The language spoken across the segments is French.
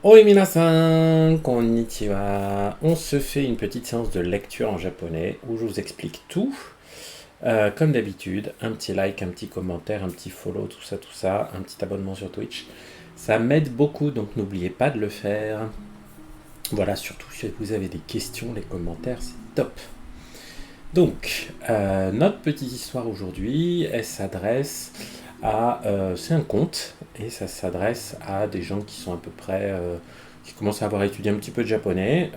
Oi minasan, konnichiwa. On se fait une petite séance de lecture en japonais où je vous explique tout. Comme d'habitude, un petit like, un petit commentaire, un petit follow, tout ça, un petit abonnement sur Twitch. Ça m'aide beaucoup, donc n'oubliez pas de le faire. Voilà, surtout si vous avez des questions, les commentaires, c'est top. Donc, notre petite histoire aujourd'hui, elle s'adresse à... c'est un conte, et ça s'adresse à des gens qui sont à peu près... qui commencent à avoir étudié un petit peu de japonais.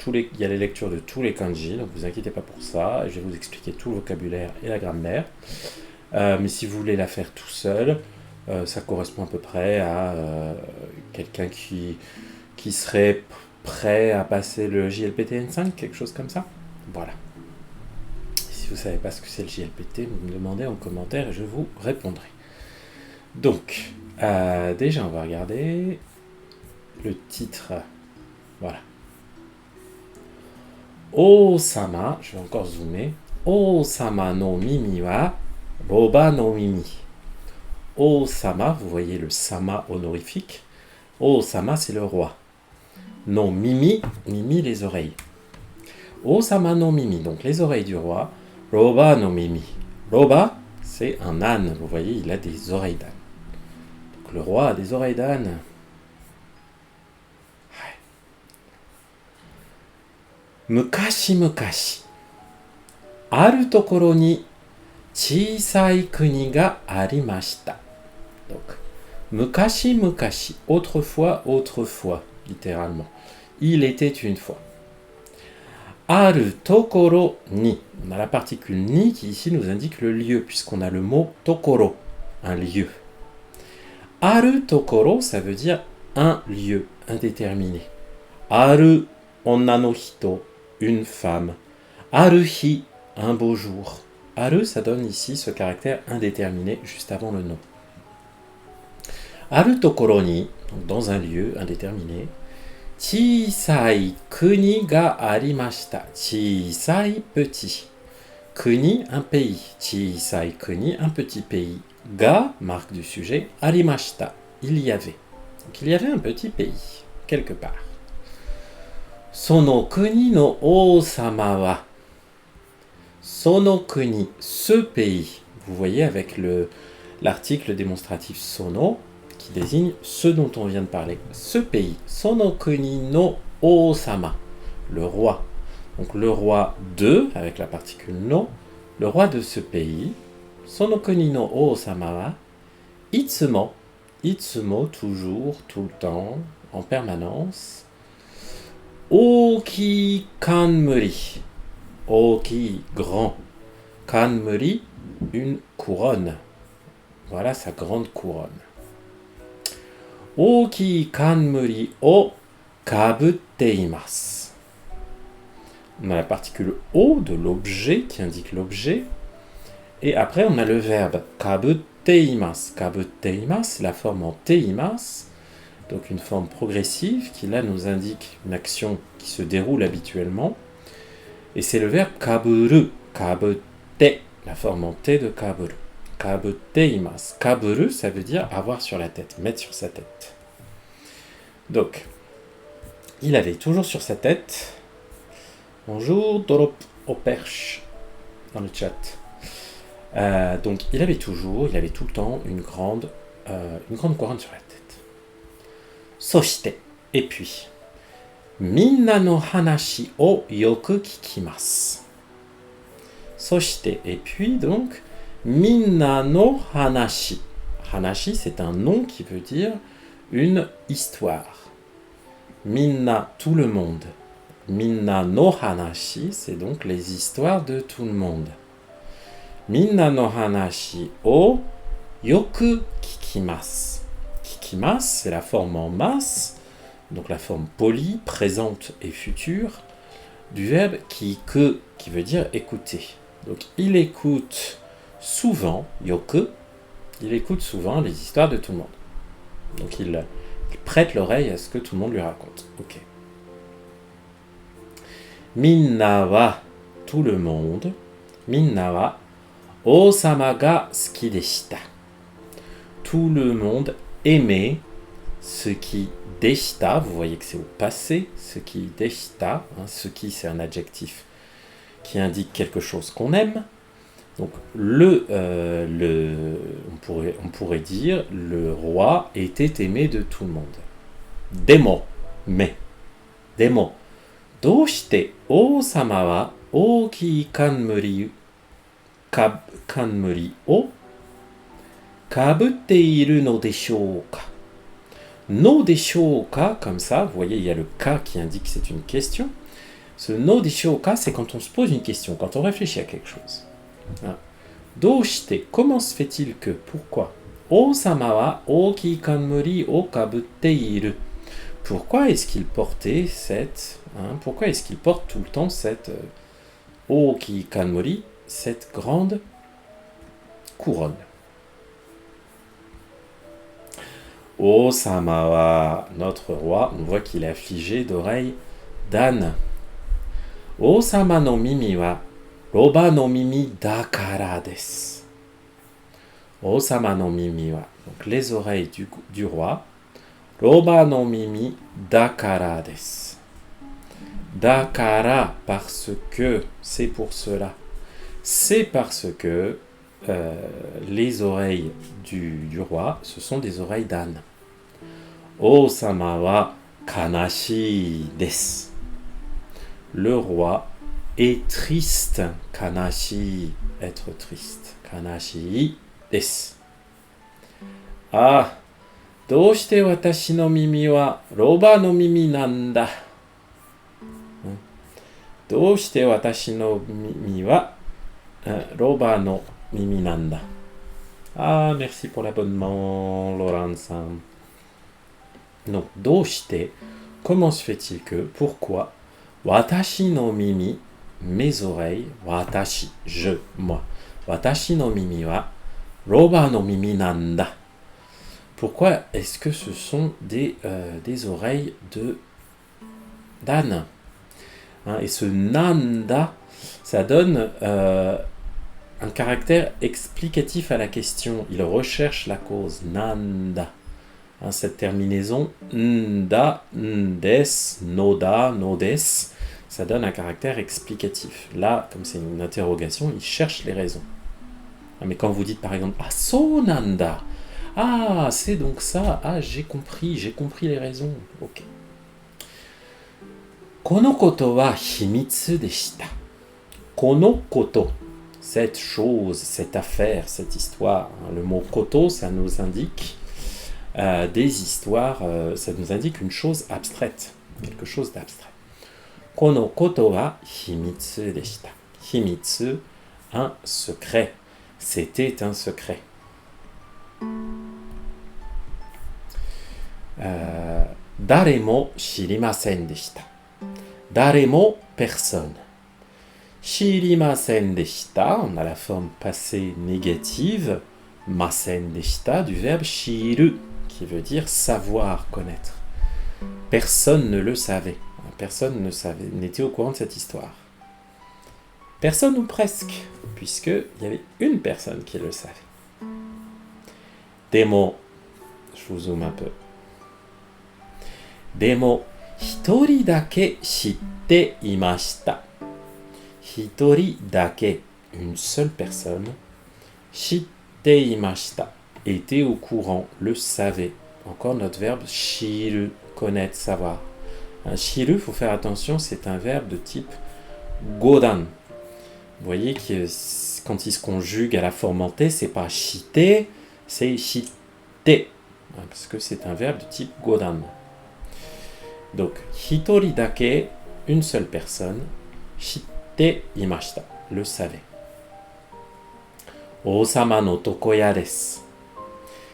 Il y a les lectures de tous les kanji, donc vous inquiétez pas pour ça. Je vais vous expliquer tout le vocabulaire et la grammaire. Mais si vous voulez la faire tout seul, ça correspond à peu près à quelqu'un qui serait prêt à passer le JLPT-N5, quelque chose comme ça. Voilà. Si vous ne savez pas ce que c'est le JLPT, vous me demandez en commentaire et je vous répondrai. Donc, déjà, on va regarder le titre. Voilà. O-sama, je vais encore zoomer. O-sama no mimi wa roba no mimi. O-sama, vous voyez le sama honorifique. O-sama, c'est le roi. No mimi, mimi les oreilles. O-sama no mimi, donc les oreilles du roi. Roba no mimi. Roba, c'est un âne. Vous voyez, il a des oreilles d'âne. Donc le roi a des oreilles d'âne. Mukashi mukashi. Aru tokoro ni chisai kuni ga arimashita. Donc, mukashi mukashi. Autrefois, autrefois, littéralement. Il était une fois. Aru tokoro ni. On a la particule ni qui ici nous indique le lieu, puisqu'on a le mot tokoro, un lieu. Aru tokoro, ça veut dire un lieu, indéterminé. Aru onna no hito, une femme. Aruhi, un beau jour. Aru, ça donne ici ce caractère indéterminé juste avant le nom. Aru tokoro ni, donc dans un lieu indéterminé. Chisai kuni ga arimashita. Chisai, petit. Kuni, un pays. Chisai kuni, un petit pays. Ga, marque du sujet. Arimashita, il y avait. Donc il y avait un petit pays, quelque part. Sono kuni no osama wa. Sono kuni, ce pays. Vous voyez avec l'article démonstratif sono, qui désigne ce dont on vient de parler. Ce pays, Sono kuni no osama, le roi. Donc le roi de, avec la particule no, le roi de ce pays, Sono kuni no osama wa, itsumo, itsumo, toujours, tout le temps, en permanence, oki kanmuri, oki, grand, kanmuri, une couronne. Voilà sa grande couronne. Oki kanmuri o kabutte imasu. On a la particule o de l'objet qui indique l'objet. Et après, on a le verbe kabutte imasu. Kabutte imasu, la forme en te imasu. Donc une forme progressive qui là nous indique une action qui se déroule habituellement. Et c'est le verbe kaburu. Kabutte, la forme en te de kaburu. Kabutte imasu. Kaburu, ça veut dire avoir sur la tête, mettre sur sa tête. Donc, il avait toujours sur sa tête. Bonjour, Dorop au perche, dans le chat. Donc, il avait tout le temps une grande couronne sur la tête. Soshite, et puis, minna no hanashi o yoku kikimasu. Soshite, et puis, donc, minna no hanashi. Hanashi, c'est un nom qui veut dire une histoire. Minna, tout le monde. Minna no hanashi, c'est donc les histoires de tout le monde. Minna no hanashi o yoku kikimasu. Kikimasu, c'est la forme en masse, donc la forme polie, présente et future, du verbe kiku, qui veut dire écouter. Donc il écoute souvent, yoku, il écoute souvent les histoires de tout le monde. Donc il prête l'oreille à ce que tout le monde lui raconte. Ok. Minna wa, tout le monde. Minna wa, osama ga suki deshita. Tout le monde aimait Suki deshita, vous voyez que c'est au passé. Suki deshita, suki c'est un adjectif qui indique quelque chose qu'on aime. Donc on pourrait dire le roi était aimé de tout le monde. Demo, mais. Demo, doushite osama wa ookii kanmuri o kabutte iru no deshou ka. No deshou ka, comme ça, vous voyez, il y a le ka qui indique que c'est une question. Ce no deshou ka, c'est quand on se pose une question, quand on réfléchit à quelque chose. Doushite, comment se fait-il que, pourquoi? Osama wa ookii kanmuri o kabutte iru. Pourquoi est-ce qu'il portait pourquoi est-ce qu'il porte tout le temps cette Ookii Kanmori, cette grande couronne? Osama wa, notre roi, on voit qu'il est affligé d'oreilles d'âne. Osama no mimi wa roba no mimi dakara desu. Osama no mimi wa, donc les oreilles du roi. Roba no mimi dakara desu. Dakara, parce que, c'est pour cela. C'est parce que les oreilles du roi, ce sont des oreilles d'âne. Osama wa kanashii desu. Le roi est triste. Kanashii, être triste. Kanashii desu. Ah, どうして私の耳はロバの耳なんだ。どうして私の耳はロバの耳なんだ。Ah, merci pour l'abonnement, Laurent-san. Donc, どうして、comment se fait-il que, pourquoi, 私の耳, mes oreilles, 私, je, moi. 私の耳はロバの耳なんだ。Pourquoi est-ce que ce sont des oreilles d'âne, et ce nanda, ça donne un caractère explicatif à la question. Il recherche la cause. Nanda. Cette terminaison nda, ndes, noda, nodes, ça donne un caractère explicatif. Là, comme c'est une interrogation, il cherche les raisons. Mais quand vous dites par exemple « Ah, so nanda !» Ah, c'est donc ça. Ah, j'ai compris les raisons. Ok. Kono koto wa himitsu deshita. Kono koto, cette chose, cette affaire, cette histoire. Le mot koto, ça nous indique des histoires, ça nous indique une chose abstraite, quelque chose d'abstrait. Kono koto wa himitsu deshita. Himitsu, un secret. C'était un secret. Daremo shirimasen deshita. Daremo, personne. Shirimasen deshita, on a la forme passée négative, masen deshita, du verbe shiru, qui veut dire savoir, connaître. Personne ne le savait. Personne ne savait, n'était au courant de cette histoire. Personne ou presque, puisqu'il y avait une personne qui le savait. Demo, je vous zoome un peu. Demo, hitori dake shitte imashita. Hitori dake, une seule personne. Shitte imashita, était au courant, le savait. Encore notre verbe shiru, connaître, savoir. Shiru, il faut faire attention, c'est un verbe de type godan. Vous voyez que quand il se conjugue à la forme en T, c'est pas shite, c'est shite. Parce que c'est un verbe de type godan. Donc, hitori dake, une seule personne, shitte imashita, le savait. Osama no tokoya desu.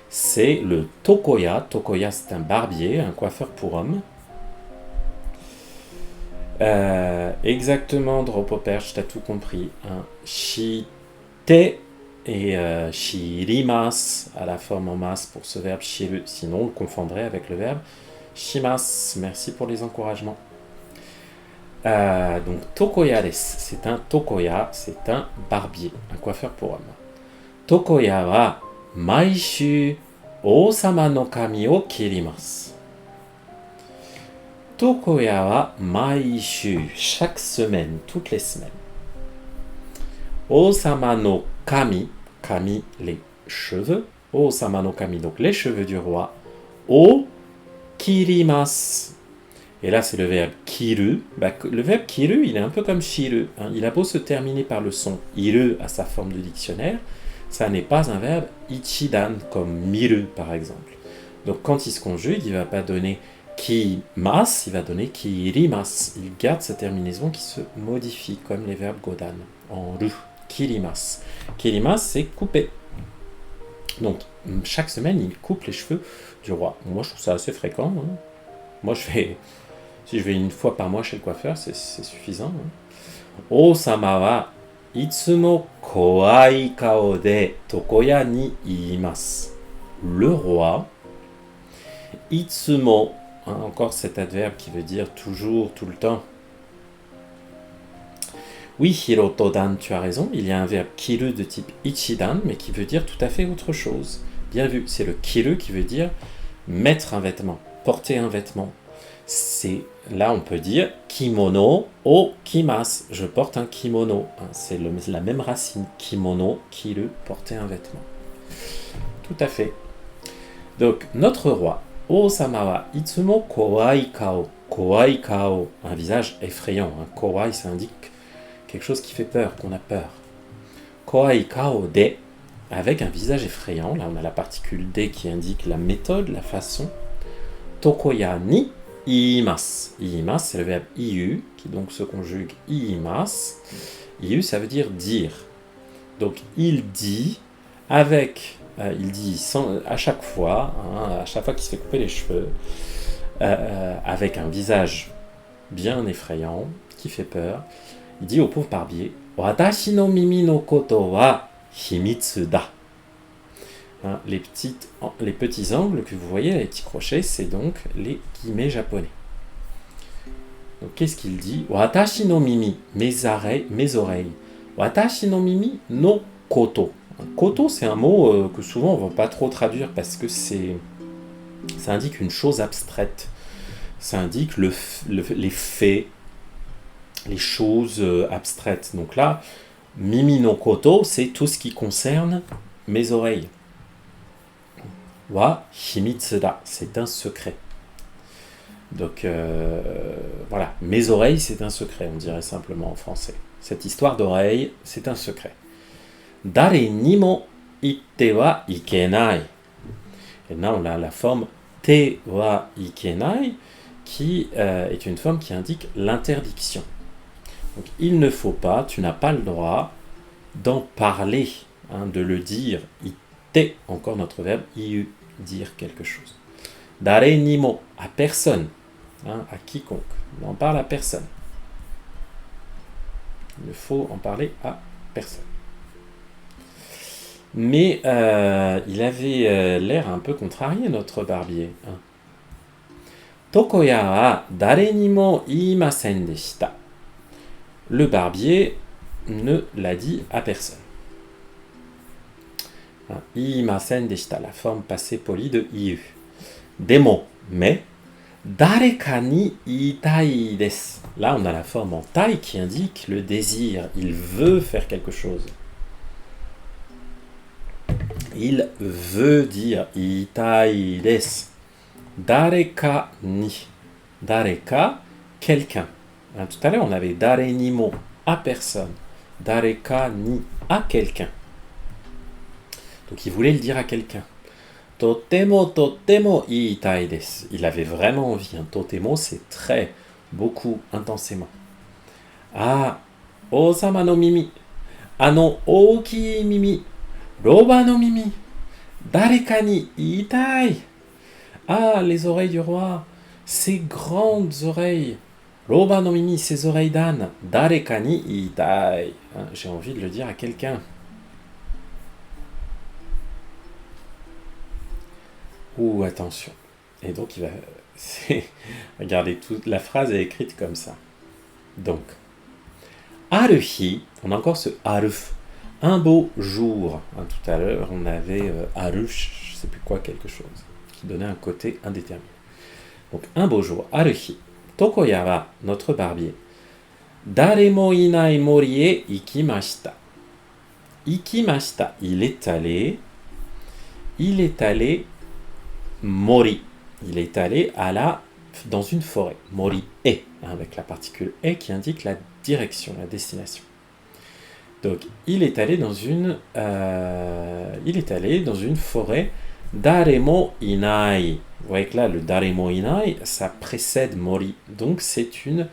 C'est le tokoya. Tokoya, c'est un barbier, un coiffeur pour hommes. Exactement, Dropoperche, t'as tout compris. Shite et shirimas à la forme en masse pour ce verbe shiru. Sinon, on le confondrait avec le verbe shimas. Merci pour les encouragements. Donc, tokoya desu. C'est un tokoya, c'est un barbier, un coiffeur pour hommes. Tokoya wa maishu Osama no kami o kirimasu. Tokoya wa maishu, chaque semaine, toutes les semaines. Osama no kami, kami les cheveux. Osama no kami, donc les cheveux du roi. O kirimasu. Et là, c'est le verbe kiru. Le verbe kiru, il est un peu comme shiru. Il a beau se terminer par le son iru à sa forme de dictionnaire, ça n'est pas un verbe ichidan, comme miru, par exemple. Donc, quand il se conjugue, il ne va pas donner kimas, il va donner kirimas. Il garde sa terminaison qui se modifie, comme les verbes godan, en ru. Kirimas. Kirimas, c'est couper. Donc, chaque semaine, il coupe les cheveux du roi. Moi, je trouve ça assez fréquent. Moi, si je vais une fois par mois chez le coiffeur, c'est suffisant. Osama wa itsumo kowai kao de tokoya ni iimasu. Le roi, itsumo, encore cet adverbe qui veut dire toujours, tout le temps. Oui, Hiroto-dan, tu as raison, il y a un verbe kiru de type ichidan, mais qui veut dire tout à fait autre chose. Bien vu, c'est le kiru qui veut dire mettre un vêtement, porter un vêtement. Là, on peut dire kimono o kimasu. Je porte un kimono. C'est la même racine. Kimono, kiru, porter un vêtement. Tout à fait. Donc, notre roi, Osama wa itsumo kowai kao. Kowai kao, un visage effrayant. Kowai, ça indique quelque chose qui fait peur, qu'on a peur. Kowai kao de, avec un visage effrayant. Là, on a la particule de qui indique la méthode, la façon. Tokoya ni iimasu. Iimasu, c'est le verbe iu, qui donc se conjugue iimasu. Iu, ça veut dire dire. Donc, il dit avec, à chaque fois qu'il se fait couper les cheveux, avec un visage bien effrayant, qui fait peur, il dit au pauvre barbier, Watashi no mimi no koto wa himitsu da. Les petits angles que vous voyez, les petits crochets, c'est donc les guillemets japonais. Donc qu'est-ce qu'il dit? Watashi no mimi, mes oreilles. Watashi no mimi no koto. Koto, c'est un mot que souvent on ne va pas trop traduire parce que ça indique une chose abstraite. Ça indique les faits, les choses abstraites. Donc là, mimi no koto, c'est tout ce qui concerne mes oreilles. Wa himitsu da, c'est un secret. Donc voilà, mes oreilles, c'est un secret, on dirait simplement en français. Cette histoire d'oreille, c'est un secret. Dare ni mo itte wa ikenai. Et là, on a la forme te wa ikenai, qui est une forme qui indique l'interdiction. Donc il ne faut pas, tu n'as pas le droit d'en parler, de le dire. Ite, encore notre verbe iu, dire quelque chose. Dare ni mo, à personne, à quiconque. On en parle à personne. Il ne faut en parler à personne. Mais il avait l'air un peu contrarié, notre barbier. Tokoya wa dare ni mo iimasen deshita. Le barbier ne l'a dit à personne. Iimasen deshita, la forme passée polie de iu. Demo, mais dareka ni iitai desu. Là, on a la forme en tai qui indique le désir. Il veut faire quelque chose. Il veut dire iitai desu. Dareka ni. Dareka, quelqu'un. Tout à l'heure, on avait dare ni mo, à personne. Dareka ni, à quelqu'un. Donc il voulait le dire à quelqu'un. Totemo iitai desu. Il avait vraiment envie. Totemo, c'est très, beaucoup, intensément. Ah, osama no mimi. Ano ookii mimi. Roba no mimi. Dareka ni iitai. Ah, les oreilles du roi. Ces grandes oreilles. Roba no mimi, ses oreilles d'âne. Dareka ni iitai. J'ai envie de le dire à quelqu'un. Ouh, attention. Et donc, il va... Regardez, toute la phrase est écrite comme ça. Donc, aruhi, on a encore ce aruf. Un beau jour. Hein, tout à l'heure, on avait arush, je sais plus quoi, quelque chose, qui donnait un côté indéterminé. Donc, un beau jour. Aruhi. Tokoya wa, notre barbier. Dare mo inai mori e ikimashita. Ikimashita. Il est allé. Mori. Il est allé dans une forêt. Mori e, avec la particule e qui indique la direction, la destination. Donc, il est allé dans une forêt. Daremo inai. Vous voyez que là, le daremo inai, ça précède mori. Donc, c'est une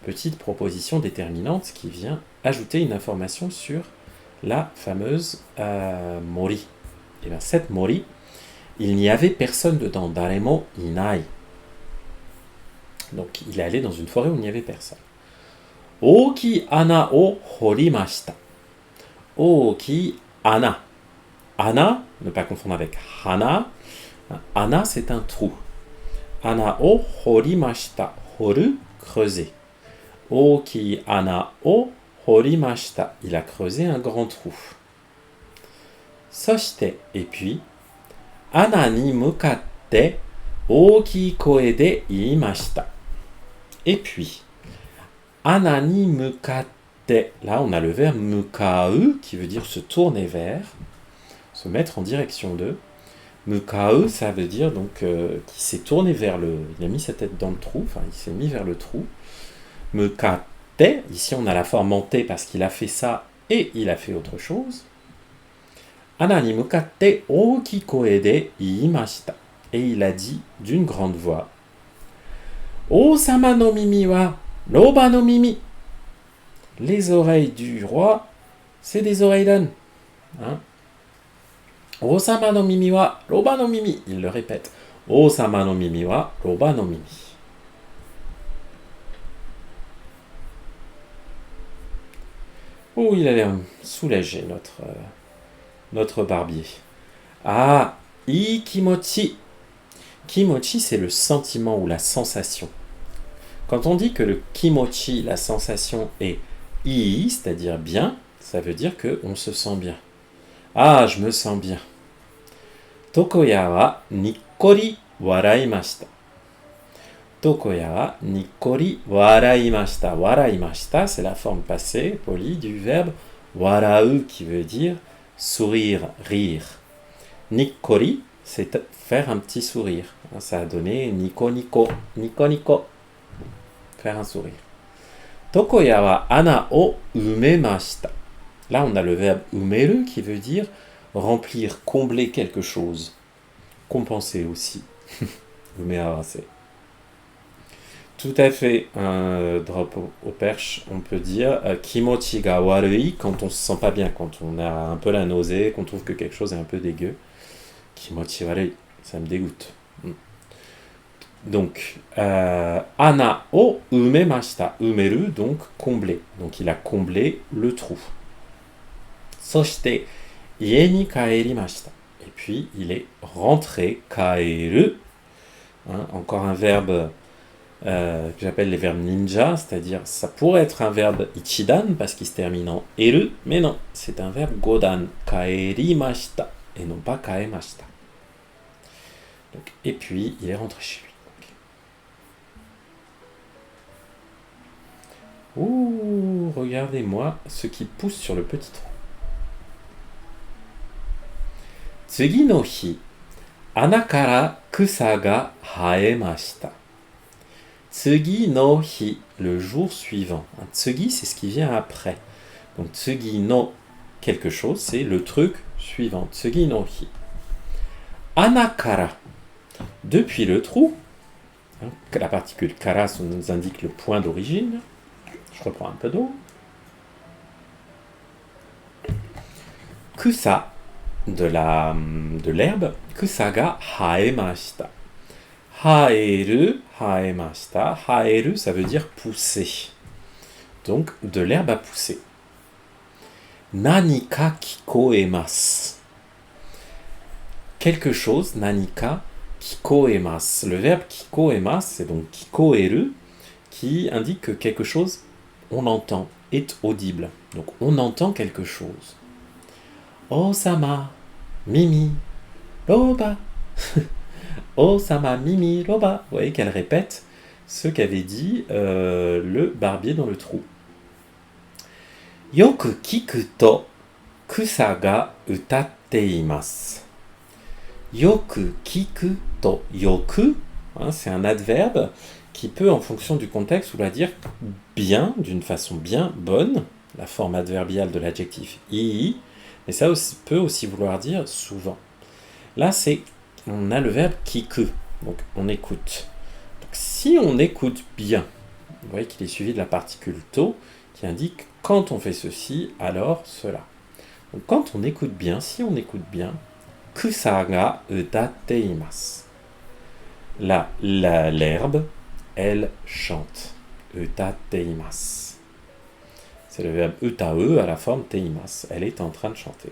petite proposition déterminante qui vient ajouter une information sur la fameuse mori. Et bien, cette mori, il n'y avait personne dedans. Daremo inai. Donc, il est allé dans une forêt où il n'y avait personne. Oki ana o horimashita. Oki ana. Ana, ne pas confondre avec hana. Ana, c'est un trou. Ana o horimashita. Horu, creuser. Oki ana o horimashita. Il a creusé un grand trou. Soshite, et puis, ana ni mukatte oki koe de iimashita. Et puis, ana ni mukatte. Là, on a le verbe mukau qui veut dire se tourner vers, se mettre en direction de. Mukau, ça veut dire donc qu'il s'est tourné vers il a mis sa tête dans le trou, enfin il s'est mis vers le trou. Mukatte, ici on a la forme en T parce qu'il a fait ça et il a fait autre chose. Ana ni mukatte oki koe de iimashita. Et il a dit d'une grande voix. O-sama no mimi wa roba no mimi. Les oreilles du roi, c'est des oreilles d'âne. Hein? O-sama no mimi wa roba no mimi. Il le répète. O-sama no mimi wa roba no mimi. Oh, il a l'air soulagé, notre barbier. Ah, ikimochi. Kimochi, c'est le sentiment ou la sensation. Quand on dit que le kimochi, la sensation, est ii, c'est-à-dire bien, ça veut dire qu'on se sent bien. Ah, je me sens bien. Tokoya wa nikkori waraimashita. Tokoya wa nikkori waraimashita. Waraimashita, c'est la forme passée, polie, du verbe warau, qui veut dire sourire, rire. Nikkori, c'est faire un petit sourire. Ça a donné niko niko, niko niko. Faire un sourire. Tokoya wa ana o umemashita. Là, on a le verbe umeru qui veut dire remplir, combler quelque chose. Compenser aussi. Umearase. Tout à fait, un drop au perche, on peut dire kimochi ga warui quand on se sent pas bien, quand on a un peu la nausée, qu'on trouve que quelque chose est un peu dégueu. Kimochi warui, ça me dégoûte. Donc, ana o umemashita. Umeru, donc combler. Donc, il a comblé le trou. Soshite, ie ni kaerimashita. Et puis, il est rentré. Kaeru. Hein, encore un verbe que j'appelle les verbes ninja, c'est-à-dire, ça pourrait être un verbe ichidan, parce qu'il se termine en eru, mais non, c'est un verbe godan. Kaerimashita. Et non pas kaemashita. Donc, et puis, il est rentré chez lui. Ouh, regardez-moi ce qui pousse sur le petit tronc. Tsugi no hi, ana kara kusa ga haemashita. Tsugi no hi, le jour suivant. Tsugi, c'est ce qui vient après. Donc tsugi no quelque chose, c'est le truc suivant. Tsugi no hi. Ana kara, depuis le trou. La particule kara nous indique le point d'origine. Je reprends un peu d'eau. Kusa, de l'herbe. Kusa ga haemashita. Haeru, haemashita. Haeru, ça veut dire pousser. Donc, de l'herbe à pousser. Nanika kikoemasu. Quelque chose, nanika kikoemasu. Le verbe kikoemasu, c'est donc kikoeru, qui indique que quelque chose on entend, est audible. Donc on entend quelque chose. Osama, Mimi, Loba. Osama, Mimi, Loba. Vous voyez qu'elle répète ce qu'avait dit le barbier dans le trou. Yoku kiku to kusa ga utatte imasu. Yoku kiku to. Yoku, c'est un adverbe qui peut, en fonction du contexte, vouloir dire bien, d'une façon bien, bonne, la forme adverbiale de l'adjectif ii, mais ça peut aussi vouloir dire souvent. Là, on a le verbe kiku, donc on écoute. Donc, si on écoute bien, vous voyez qu'il est suivi de la particule to, qui indique quand on fait ceci, alors cela. Donc quand on écoute bien, si on écoute bien, kusa ga utatte imasu. Là, l'herbe, elle chante. Utatte imasu. C'est le verbe utae à la forme teimasu. Elle est en train de chanter.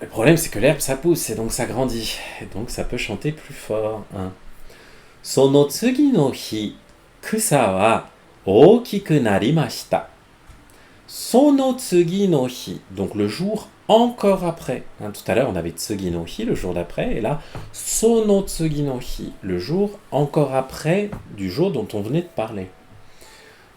Le problème, c'est que l'herbe, ça pousse, et donc ça grandit. Et donc ça peut chanter plus fort. Sono tsugi no hi, kusa wa ookiku narimashita. Sono tsugi no hi, donc le jour encore après. Tout à l'heure, on avait tsugi no hi, le jour d'après, et là, sono tsugi no hi, le jour encore après du jour dont on venait de parler.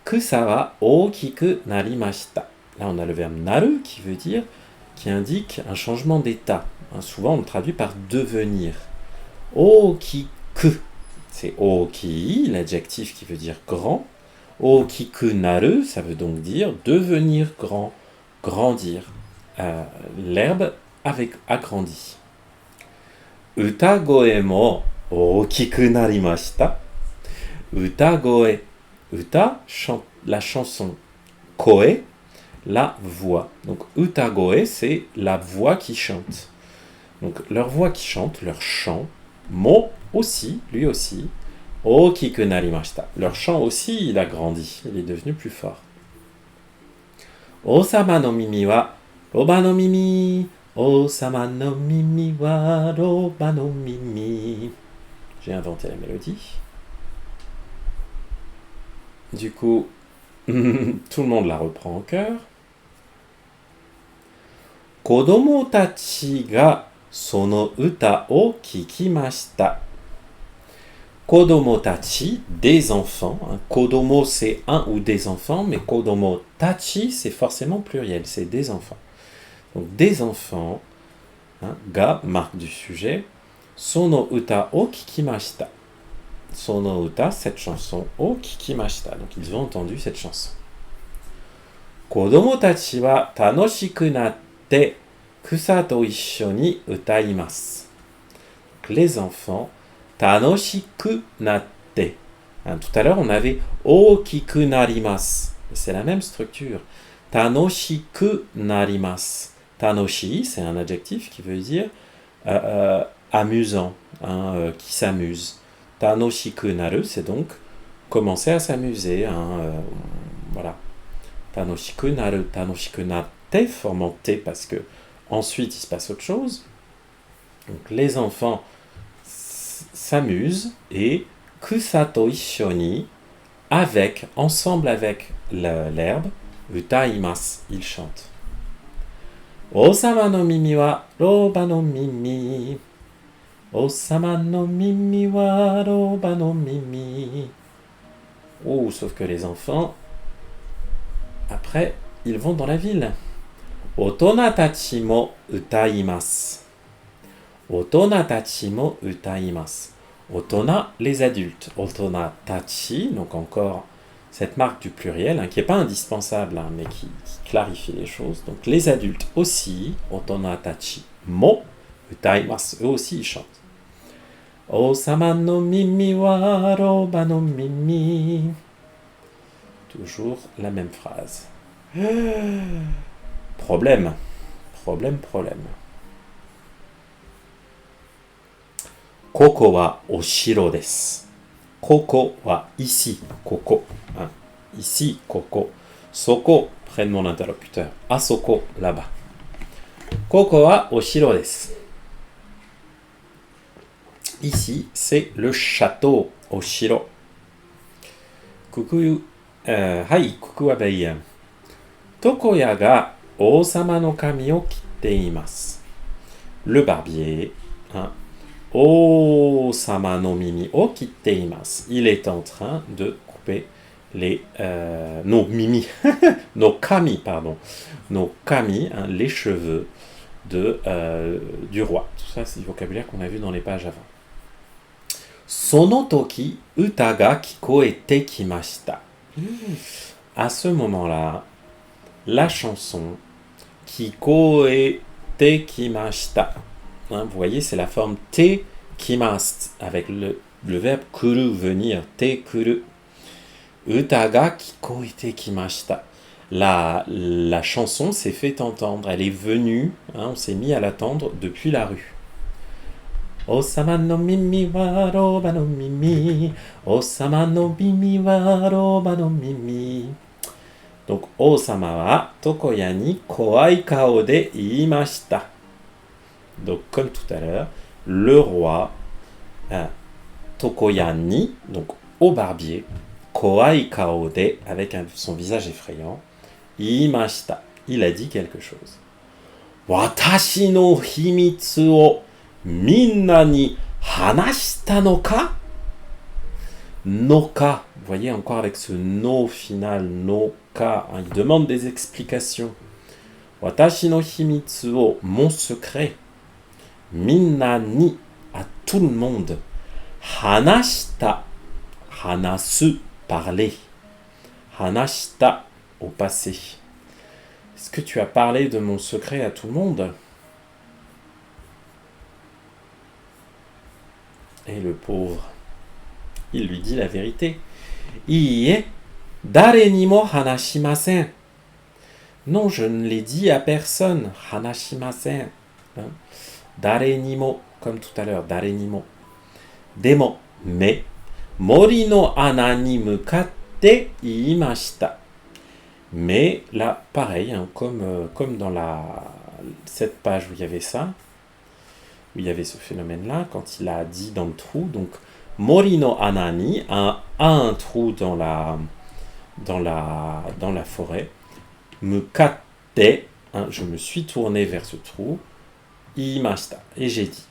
Kusa wa ookiku narimashita. Là, on a le verbe naru qui indique un changement d'état. Souvent, on le traduit par devenir. Ookiku, c'est oki, l'adjectif qui veut dire grand. Ookiku naru, ça veut donc dire devenir grand, grandir. L'herbe agrandi. Utagoe mo ookiku narimashita. Utagoe, uta, la chanson. Koe, la voix. Donc utagoe, c'est la voix qui chante. Donc leur voix qui chante, leur chant. Mo aussi, lui aussi. Ookiku narimashita. Leur chant aussi, il a grandi, il est devenu plus fort. Osama no mimi wa roba no mimi. Osama no mimi wa roba no mimi. J'ai inventé la mélodie. Du coup, tout le monde la reprend en chœur. Kodomo tachi ga sono uta o kikimashita. Kodomo tachi, des enfants. Kodomo, c'est un ou des enfants, mais kodomo tachi, c'est forcément pluriel, c'est des enfants. Donc des enfants, ga, marque du sujet, sono uta o kikimashita. Sono uta, cette chanson, o kikimashita. Donc ils ont entendu cette chanson. Kodomo tachi wa tanoshiku natte kusa to issho ni utaimasu. Les enfants, tanoshiku natte. Tout à l'heure, on avait okiku narimasu. C'est la même structure. Tanoshiku narimasu. Tanoshi, c'est un adjectif qui veut dire amusant, qui s'amuse. Tanoshiku naru, c'est donc commencer à s'amuser. Voilà. Tanoshiku naru, tanoshiku natte, formant T parce que ensuite il se passe autre chose. Donc les enfants s'amusent et kusato ishoni, ensemble avec l'herbe, utaimasu, ils chantent. Osama no mimi wa roba no mimi. Osama no mimi wa roba no mimi. Oh, sauf que les enfants, après, ils vont dans la ville. Otona tachi mo utaimasu. Otona tachi mo utaimasu. Otona, les adultes. Otona tachi, donc encore cette marque du pluriel, qui n'est pas indispensable, mais qui clarifie les choses. Donc les adultes aussi, otona tachi mo utaimasu, eux aussi ils chantent. Osama no mimi wa roba no mimi. Toujours la même phrase. Problème. Koko wa oshiro desu. Koko wa ici, koko. Ici, koko. Soko, près de mon interlocuteur. Asoko, là-bas. Koko wa oshiro desu. Ici, c'est le château, oshiro. Coucou はい、ここはベイヤン。床屋が王様の髪を切っています。Le barbier, hein, 王様の耳を切っています。Il est en train de couper nos mimi, nos kami, pardon, nos kami, hein, les cheveux du roi. Tout ça, c'est du vocabulaire qu'on a vu dans les pages avant. Sono toki, uta ga kikoete kimashita. À ce moment-là, la chanson kikoete kimashita. Hein, vous voyez, c'est la forme te kimast avec le verbe kuru, venir, te kuru. Uta ga kikoete kimashita. La chanson s'est fait entendre, elle est venue, hein, on s'est mis à l'attendre depuis la rue. Osama no mimi wa roba no mimi, Osama no mimi wa roba no mimi. Donc, Osama wa Tokoya ni kowai kao de iimashita. Donc, comme tout à l'heure, le roi Tokoya ni, donc au barbier, kowai kao de, avec son visage effrayant, iimashita, il a dit quelque chose. Watashi no himitsu o minna ni hanashita no ka? No ka, vous voyez encore avec ce no final, no ka, hein, il demande des explications. Watashi no himitsu o, mon secret. Minna ni, à tout le monde. Hanashita, hanasu, parler. Hanashita, au passé. Est-ce que tu as parlé de mon secret à tout le monde? Et le pauvre, il lui dit la vérité. Iie, dare ni mo hanashimasen. Non, je ne l'ai dit à personne. Hanashimasen. Hein? Dare ni mo, comme tout à l'heure, dare ni mo. Demo, mais, mori no ana ni mukatte iimashita. Mais là, pareil, hein, comme dans cette page où il y avait ça, où il y avait ce phénomène-là, quand il a dit dans le trou, donc Mori no anani a un trou dans la forêt, mukatte, hein, je me suis tourné vers ce trou, iimashita, et j'ai dit,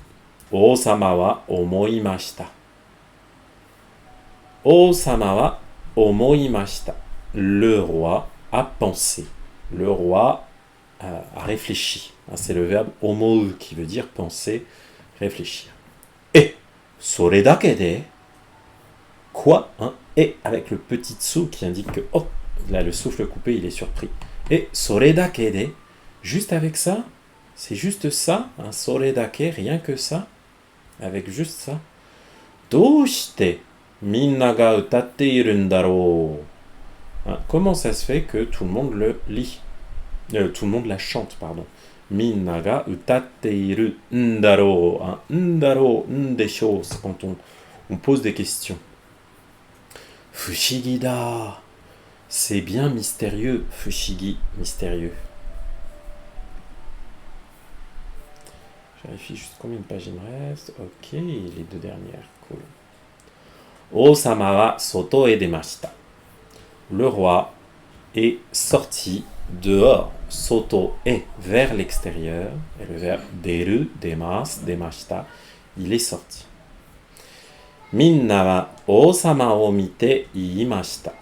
Osama wa omoimashita. Osama wa omoimashita. Le roi a pensé. Le roi a réfléchi. C'est le verbe omou qui veut dire penser, réfléchir. Et sore dake de, quoi, hein, et avec le petit tsu qui indique que, oh, là le souffle coupé, il est surpris. Et sore dake de, juste avec ça, c'est juste ça, hein, sore dake, rien que ça, avec juste ça. Doushite minna ga utatte iru n daro. Comment ça se fait que tout le monde le lit, tout le monde la chante, pardon. Minna ga utatte iru n daro. Ndaro, ndeshou, c'est quand on pose des questions. Fushigi da. C'est bien mystérieux, fushigi, mystérieux. Je vérifie juste combien de pages il me reste. Ok, les deux dernières, cool. Osama wa soto e demashita. Le roi est sorti dehors, soto est vers l'extérieur, et le verbe deru, demas, demashita, il est sorti. Minna wa osama o mite iimashita.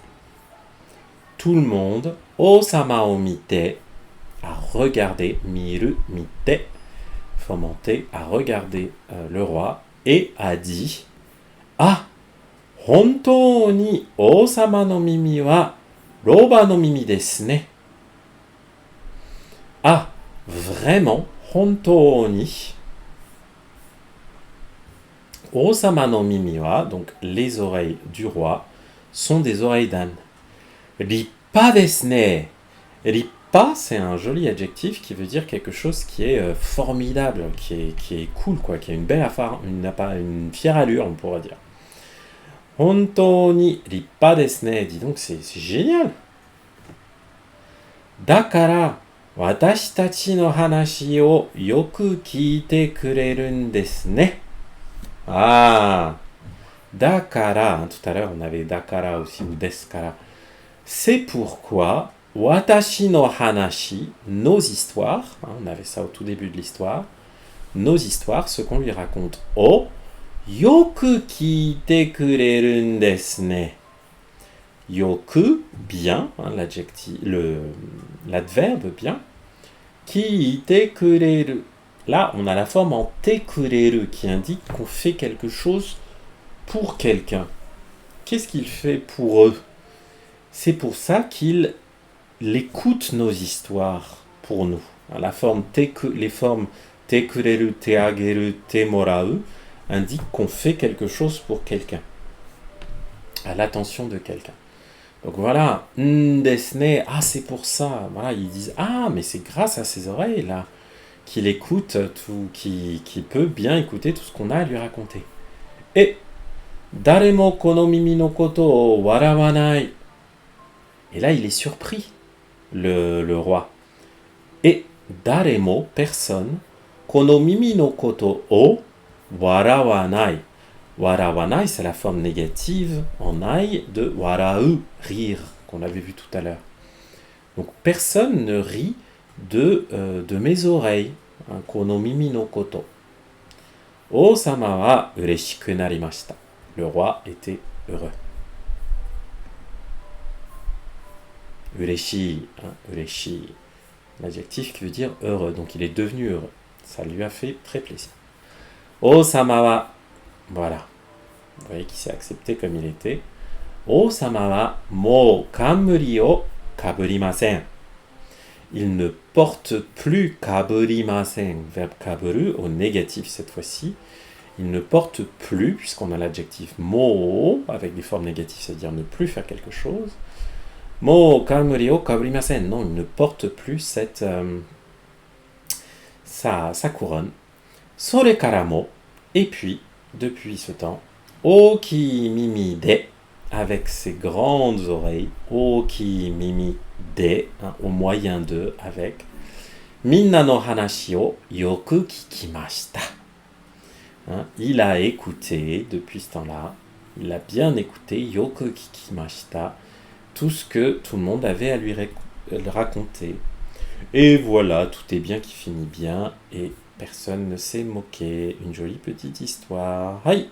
Tout le monde, osama o mite, a regardé, miru, mite, fomenté, a regardé le roi et a dit, ah, hontou ni osama no mimi wa roba no mimi desu ne. Ah, vraiment, hontou ni. Osama no mimi wa, donc les oreilles du roi, sont des oreilles d'âne. Rippa desu ne. Rippa, c'est un joli adjectif qui veut dire quelque chose qui est formidable, qui est cool, quoi, qui a une belle affaire, une fière allure, on pourrait dire. Hontou ni rippa desu ne. Dis donc, c'est génial. Dakara, watashi tachi no hanashi o yoku kiite kureru n desu ne. Ah, dakara, tout à l'heure on avait dakara aussi, ou deskara. C'est pourquoi watashi no hanashi, nos histoires, on avait ça au tout début de l'histoire, nos histoires, ce qu'on lui raconte, o yoku kiite kureru desu ne. Yoku, bien, l'adjectif, l'adverbe bien. Kiite kureru. Là, on a la forme en te kureru qui indique qu'on fait quelque chose pour quelqu'un. Qu'est-ce qu'il fait pour eux? C'est pour ça qu'il écoute nos histoires pour nous. La forme les formes te kureru, te ageru, te morau indiquent qu'on fait quelque chose pour quelqu'un, à l'attention de quelqu'un. Donc voilà, desne, ah c'est pour ça. Voilà, ils disent ah mais c'est grâce à ses oreilles là qu'il écoute tout, qui peut bien écouter tout ce qu'on a à lui raconter. Et daremo kono mimi no koto o warawanai. Et là il est surpris, le roi. Et daremo, personne, kono mimi no koto o warawanai. Warawanai, c'est la forme négative en ai de warau, rire, qu'on avait vu tout à l'heure. Donc personne ne rit de mes oreilles. Kono mimi no koto. O-sama wa ureshiku narimashita. Le roi était heureux. Ureshi, ureshi, l'adjectif qui veut dire heureux. Donc il est devenu heureux. Ça lui a fait très plaisir. O-sama wa, voilà. Vous voyez qu'il s'est accepté comme il était. O-sama wa mou kamuri o kaburimasen. Il ne porte plus kaburimasen, verbe kaburu, au négatif cette fois-ci. Il ne porte plus, puisqu'on a l'adjectif mo, avec des formes négatives, c'est-à-dire ne plus faire quelque chose. Mo kamuri o kaburimasen. Non, il ne porte plus cette, sa couronne. Sore karamo. Et puis, depuis ce temps, oki mimi de, avec ses grandes oreilles, oki mimi de, au moyen de, avec, minna no hanashi o yoku kikimashita. Il a écouté, depuis ce temps-là, il a bien écouté, yoku kikimashita, tout ce que tout le monde avait à lui raconter. Et voilà, tout est bien qui finit bien, et personne ne s'est moqué. Une jolie petite histoire. Aïe!